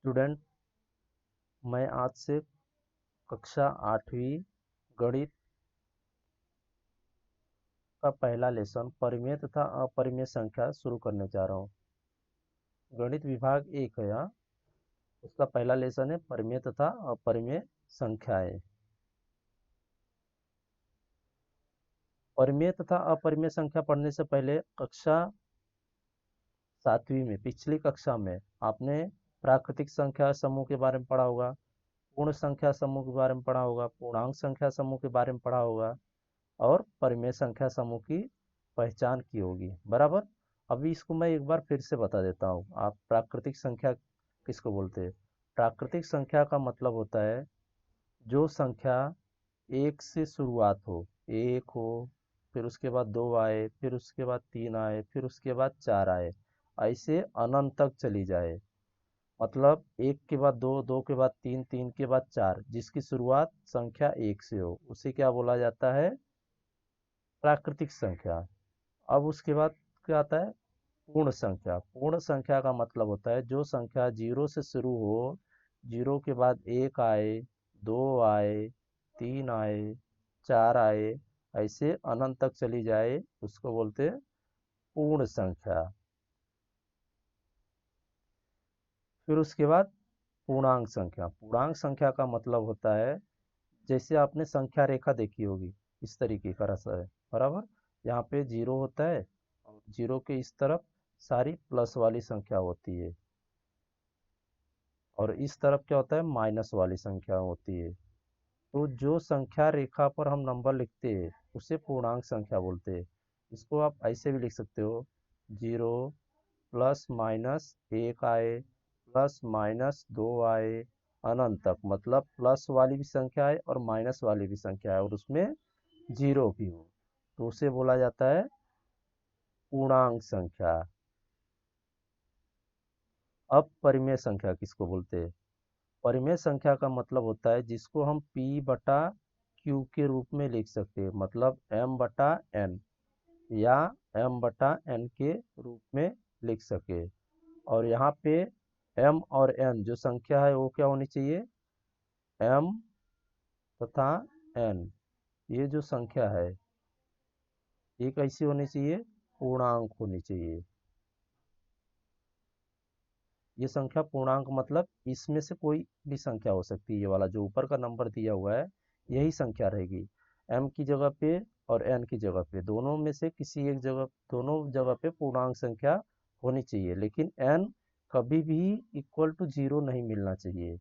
Student, मैं आज से कक्षा 8वीं गणित का पहला लेसन परिमेय तथा अपरिमेय संख्या शुरू करने जा रहा हूँ। गणित विभाग 1 है यहाँ। उसका पहला लेसन है परिमेय तथा अपरिमेय संख्याएं। परिमेय तथा अपरिमेय संख्या पढ़ने से पहले कक्षा 7वीं में, पिछली कक्षा में आपने प्राकृतिक संख्या समूह के बारे में पढ़ा होगा, पूर्ण संख्या समूह के बारे में पढ़ा होगा, पूर्णांक संख्या समूह के बारे में पढ़ा होगा और परिमेय संख्या समूह की पहचान की होगी। बराबर। अभी इसको मैं एक बार फिर से बता देता हूँ। आप प्राकृतिक संख्या किसको बोलते हैं? प्राकृतिक संख्या का मतलब होता है जो संख्या एक से शुरुआत हो, एक हो, फिर उसके बाद दो आए, फिर उसके बाद तीन आए, फिर उसके बाद चार आए, ऐसे अनंत तक चली जाए। मतलब एक के बाद दो, दो के बाद तीन, तीन के बाद चार, जिसकी शुरुआत संख्या एक से हो, उसे क्या बोला जाता है? प्राकृतिक संख्या। अब उसके बाद क्या आता है? पूर्ण संख्या। पूर्ण संख्या का मतलब होता है जो संख्या जीरो से शुरू हो, जीरो के बाद एक आए, दो आए, तीन आए, चार आए, ऐसे अनंत तक चली जाए, उसको बोलते हैं पूर्ण संख्या। फिर उसके बाद पूर्णांक संख्या। पूर्णांक संख्या का मतलब होता है जैसे आपने संख्या रेखा देखी होगी, इस तरीके का रसा है। बराबर। यहाँ पे जीरो होता है और जीरो के इस तरफ सारी प्लस वाली संख्या होती है और इस तरफ क्या होता है? माइनस वाली संख्या होती है। तो जो संख्या रेखा पर हम नंबर लिखते हैं उसे पूर्णांक संख्या बोलते हैं। इसको आप ऐसे भी लिख सकते हो, जीरो प्लस माइनस एक आए, प्लस माइनस दो आए, अनंत तक। मतलब प्लस वाली भी संख्या है और माइनस वाली भी संख्या है और उसमें जीरो भी हो, तो उसे बोला जाता है पूर्णांक संख्या। अब परिमेय संख्या किसको बोलते हैं? परिमेय संख्या का मतलब होता है जिसको हम p बटा q के रूप में लिख सकते हैं। मतलब m बटा n या m बटा n के रूप में लिख सके। और यहाँ पे m और n जो संख्या है वो क्या होनी चाहिए? m तथा n, ये जो संख्या है ये कैसी होनी चाहिए? पूर्णांक होनी चाहिए। ये संख्या पूर्णांक मतलब इसमें से कोई भी संख्या हो सकती है। ये वाला जो ऊपर का नंबर दिया हुआ है यही संख्या रहेगी, m की जगह पे और n की जगह पे, दोनों में से किसी एक जगह, दोनों जगह पे पूर्णांक संख्या होनी चाहिए। लेकिन n कभी भी इक्वल टू जीरो नहीं मिलना चाहिए।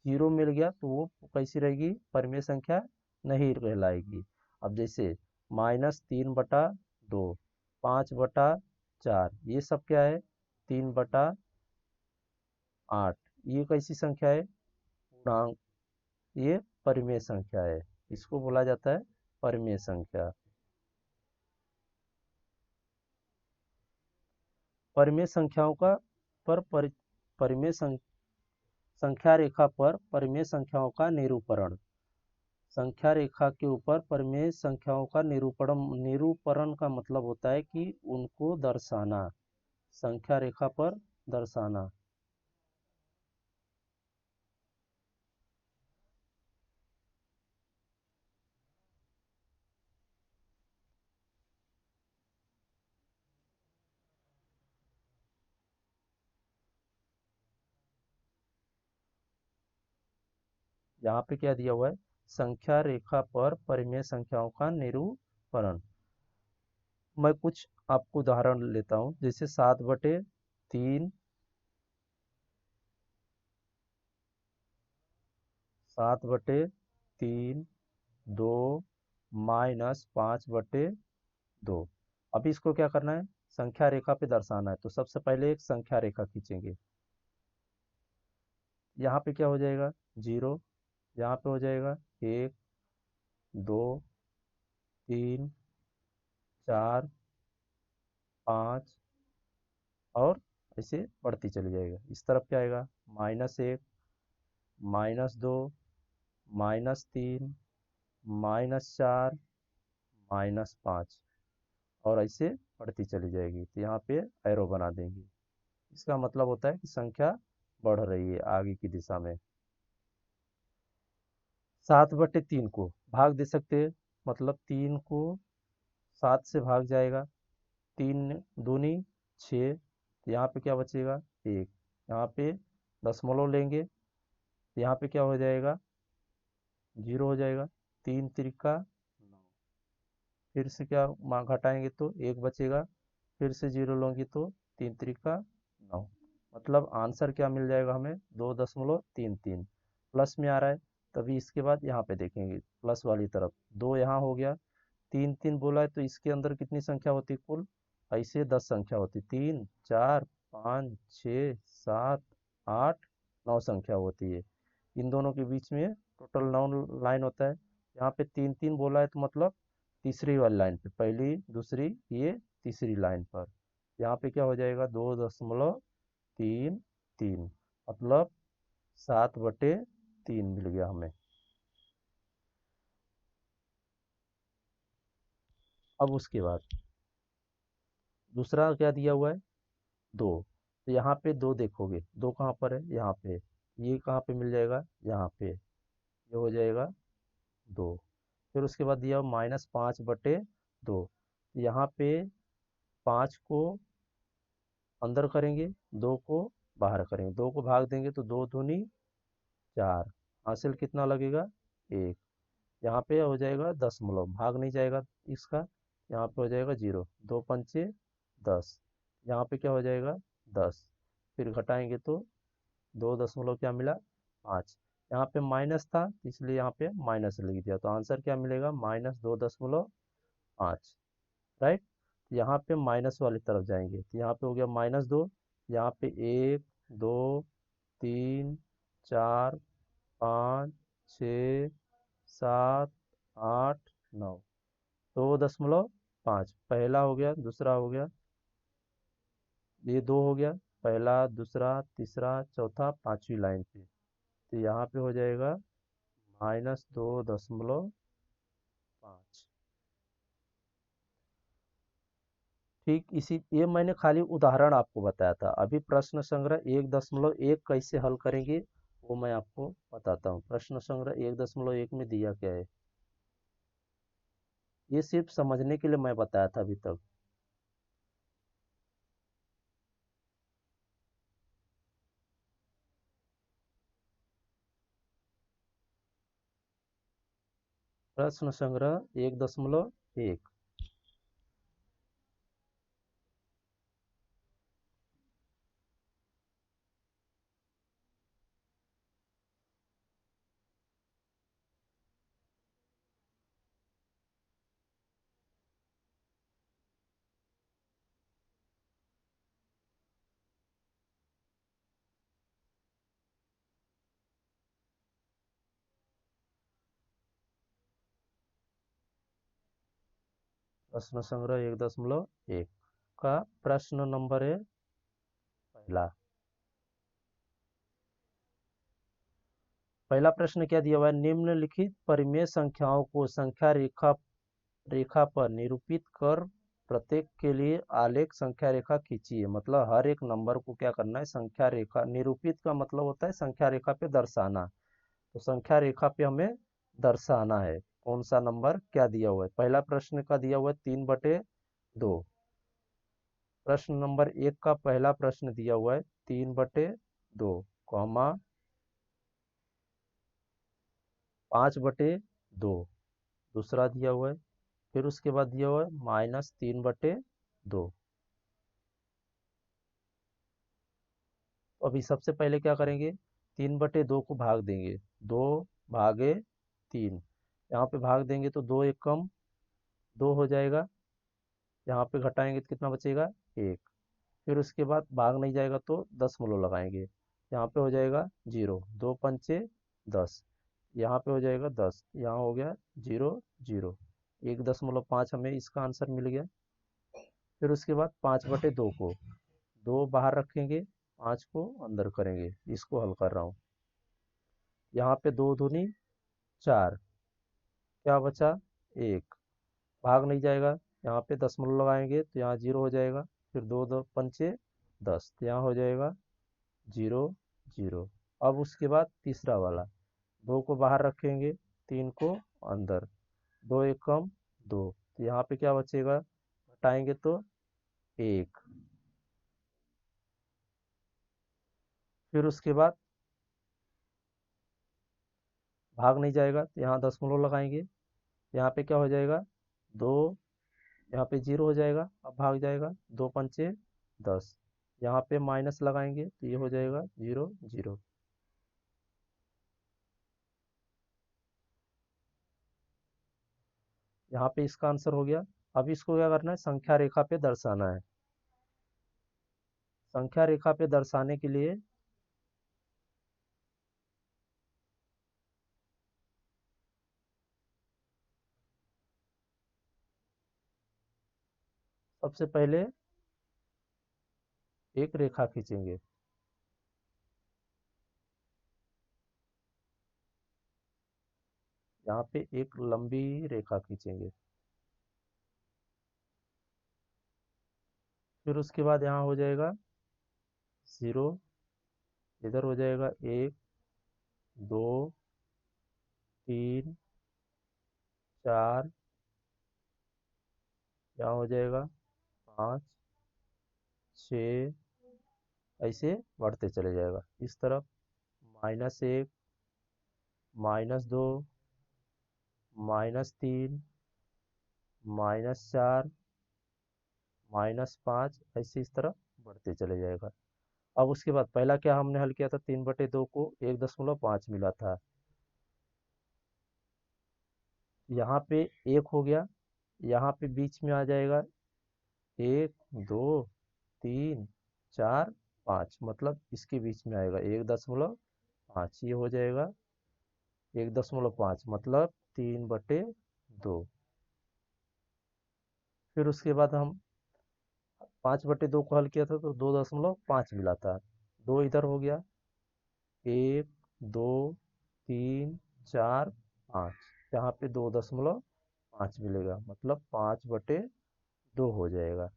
जीरो मिल गया तो वो कैसी रहेगी? परिमेय संख्या नहीं कहलाएगी। अब जैसे -3/2, 5/4, ये सब क्या है? 3/8, ये कैसी संख्या है? पूर्णांक। ये परिमेय संख्या है, इसको बोला जाता है परिमेय संख्या। परिमेय संख्याओं का परिमेय संख्या रेखा पर परिमेय संख्याओं का निरूपण। संख्या रेखा के ऊपर परिमेय संख्याओं का निरूपण का मतलब होता है कि उनको दर्शाना, संख्या रेखा पर दर्शाना। यहाँ पे क्या दिया हुआ है? संख्या रेखा पर परिमेय संख्याओं का निरूपण। मैं कुछ आपको उदाहरण लेता हूँ, जैसे 7/3, 7/3, 2, -5/2। अभी इसको क्या करना है? संख्या रेखा पे दर्शाना है। तो सबसे पहले एक संख्या रेखा खींचेंगे। यहाँ पे क्या हो जाएगा? जीरो। यहाँ पे हो जाएगा एक, दो, तीन, चार, पाँच, और ऐसे बढ़ती चली जाएगा। इस तरफ क्या आएगा? -1, -2, -3, -4, -5, और ऐसे बढ़ती चली जाएगी। तो यहाँ पे एरो बना देंगे। इसका मतलब होता है कि संख्या बढ़ रही है आगे की दिशा में। 7/3 को भाग दे सकते हैं, मतलब 3 को 7 से भाग जाएगा, 3 दूनी 6, तो यहाँ पे क्या बचेगा 1, यहाँ पे दशमलव लेंगे तो यहाँ पे क्या हो जाएगा 0 हो जाएगा, 3 त्रिका 9, फिर से क्या घटाएंगे तो 1 बचेगा, फिर से 0 लोगे तो 3 त्रिका 9, मतलब आंसर क्या मिल जाएगा हमें 2.33 प्लस में आ रहा है। तभी इसके बाद यहाँ पे देखेंगे प्लस वाली तरफ, 2 यहाँ हो गया, 3 3 बोला है तो इसके अंदर कितनी संख्या होती है कुल, ऐसे 10 संख्या होती, 3 4 5 6 7 8 9 संख्या होती है। इन दोनों के बीच में टोटल 9 लाइन होता है। यहाँ पे 3 3 बोला है तो मतलब तीसरी वाली लाइन पे, पहली दूसरी ये तीसरी लाइन पर यहाँ पे क्या हो जाएगा 2.33, मतलब 7/3 मिल गया हमें। अब उसके बाद दूसरा क्या दिया हुआ है 2, तो यहाँ पे 2 देखोगे, 2 कहाँ पर है यहाँ पे, ये कहाँ पे मिल जाएगा यहाँ पे, ये हो जाएगा 2। फिर उसके बाद दिया -5/2, यहाँ पे 5 को अंदर करेंगे, 2 को बाहर करेंगे, 2 को भाग देंगे तो 2 दूनी 4, हासिल कितना लगेगा 1, यहाँ पे हो जाएगा दशमलव, भाग नहीं जाएगा इसका, यहाँ पे हो जाएगा 0, 2 पंचे 10, यहाँ पे क्या हो जाएगा 10, फिर घटाएंगे तो 2 दशमलव क्या मिला 5, यहाँ पे माइनस था इसलिए यहाँ पे माइनस लिख दिया, तो आंसर क्या मिलेगा -2.5, राइट। यहाँ पे माइनस वाली तरफ जाएंगे तो यहाँ पे हो गया -2, यहाँ पे 1 2 3 4 5 6 7 8 9, 2.5 पहला हो गया, दूसरा हो गया, ये 2 हो गया, पहला दूसरा तीसरा चौथा पांचवी लाइन पे, तो यहाँ पे हो जाएगा -2.5। ठीक इसी, ये मैंने खाली उदाहरण आपको बताया था, अभी प्रश्न संग्रह 1.1 कैसे हल करेंगे वो मैं आपको बताता हूँ। प्रश्न संग्रह 1.1 में दिया क्या है, ये सिर्फ समझने के लिए मैं बताया था अभी तक। प्रश्न संग्रह 1.1, प्रश्न संग्रह 1.1 का प्रश्न नंबर है पहला। पहला प्रश्न क्या दिया हुआ है, निम्नलिखित परिमेय संख्याओं को संख्या रेखा रेखा पर निरूपित कर प्रत्येक के लिए आलेख संख्या रेखा खींचिए, मतलब हर एक नंबर को क्या करना है संख्या रेखा, निरूपित का मतलब होता है संख्या रेखा पे दर्शाना, तो संख्या रेखा पे हमें दर्शाना है कौन सा नंबर क्या दिया हुआ है। पहला प्रश्न का दिया हुआ है 3/2, प्रश्न नंबर 1 का पहला प्रश्न दिया हुआ है 3/2 कॉमा 5/2, दूसरा दिया हुआ है, फिर उसके बाद दिया हुआ है -3/2। तो अभी सबसे पहले क्या करेंगे, 3/2 को भाग देंगे, 2/3, यहाँ पे भाग देंगे तो 2 एक कम 2 हो जाएगा, यहाँ पे घटाएंगे तो कितना बचेगा 1, फिर उसके बाद भाग नहीं जाएगा तो दशमलव लगाएंगे, यहाँ पे हो जाएगा 0, 2 पंचे 10, यहाँ पे हो जाएगा 10, यहाँ हो गया 0 0, 1.5 हमें इसका आंसर मिल गया। फिर उसके बाद 5/2 को 2 बाहर रखेंगे, 5 को अंदर करेंगे, इसको हल कर रहा हूँ, यहाँ पे 2 दूनी 4, क्या बचा 1, भाग नहीं जाएगा, यहाँ पे दशमलव लगाएंगे तो यहाँ 0 हो जाएगा, फिर 2 2 पंचे 10, तो यहाँ हो जाएगा 0 जीरो। अब उसके बाद तीसरा वाला, 2 को बाहर रखेंगे, 3 को अंदर, 2 एक कम 2, तो यहाँ पे क्या बचेगा, घटाएंगे तो 1। फिर उसके बाद भाग नहीं जाएगा तो यहाँ दशमलव लगाएंगे, यहाँ पे क्या हो जाएगा, 2, यहाँ पे 0 हो जाएगा, अब भाग जाएगा, 2 पंचे 10, यहाँ पे माइनस लगाएंगे तो ये हो जाएगा 0 0। यहाँ पे इसका आंसर हो गया। अब इसको क्या करना है, संख्या रेखा पे दर्शाना है। संख्या रेखा पे दर्शाने के लिए सबसे पहले एक रेखा खींचेंगे, यहाँ पे एक लंबी रेखा खींचेंगे। फिर उसके बाद यहाँ हो जाएगा 0, इधर हो जाएगा 1 2 3 4, यहाँ हो जाएगा 5 6, ऐसे बढ़ते चले जाएगा। इस तरफ -1 -2 -3 -4 -5, ऐसे इस तरफ बढ़ते चले जाएगा। अब उसके बाद पहला क्या हमने हल किया था, 3/2 को 1.5 मिला था, यहाँ पे 1 हो गया, यहाँ पे बीच में आ जाएगा 1 2 3 4 5, मतलब इसके बीच में आएगा 1.5, ये हो जाएगा 1.5, मतलब 3/2। फिर उसके बाद हम 5/2 को हल किया था तो 2.5 मिला था, 2 इधर हो गया, 1 2 3 4 5, यहाँ पे 2.5 मिलेगा, मतलब 5/2 हो जाएगा।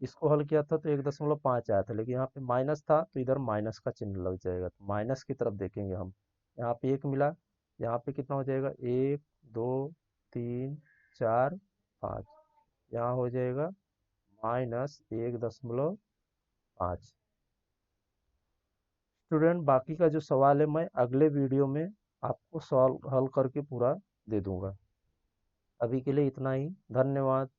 इसको हल किया था तो 1.5 आया था, लेकिन यहाँ पे माइनस था तो इधर माइनस का चिन्ह लग जाएगा, तो माइनस की तरफ देखेंगे हम। यहाँ पे 1 मिला, यहाँ पे कितना हो जाएगा, 1 2 3 4 5, यहाँ हो जाएगा -1.5। स्टूडेंट, बाकी का जो सवाल है मैं अगले वीडियो में आपको सॉल्व हल करके पूरा दे दूंगा। अभी के लिए इतना ही, धन्यवाद।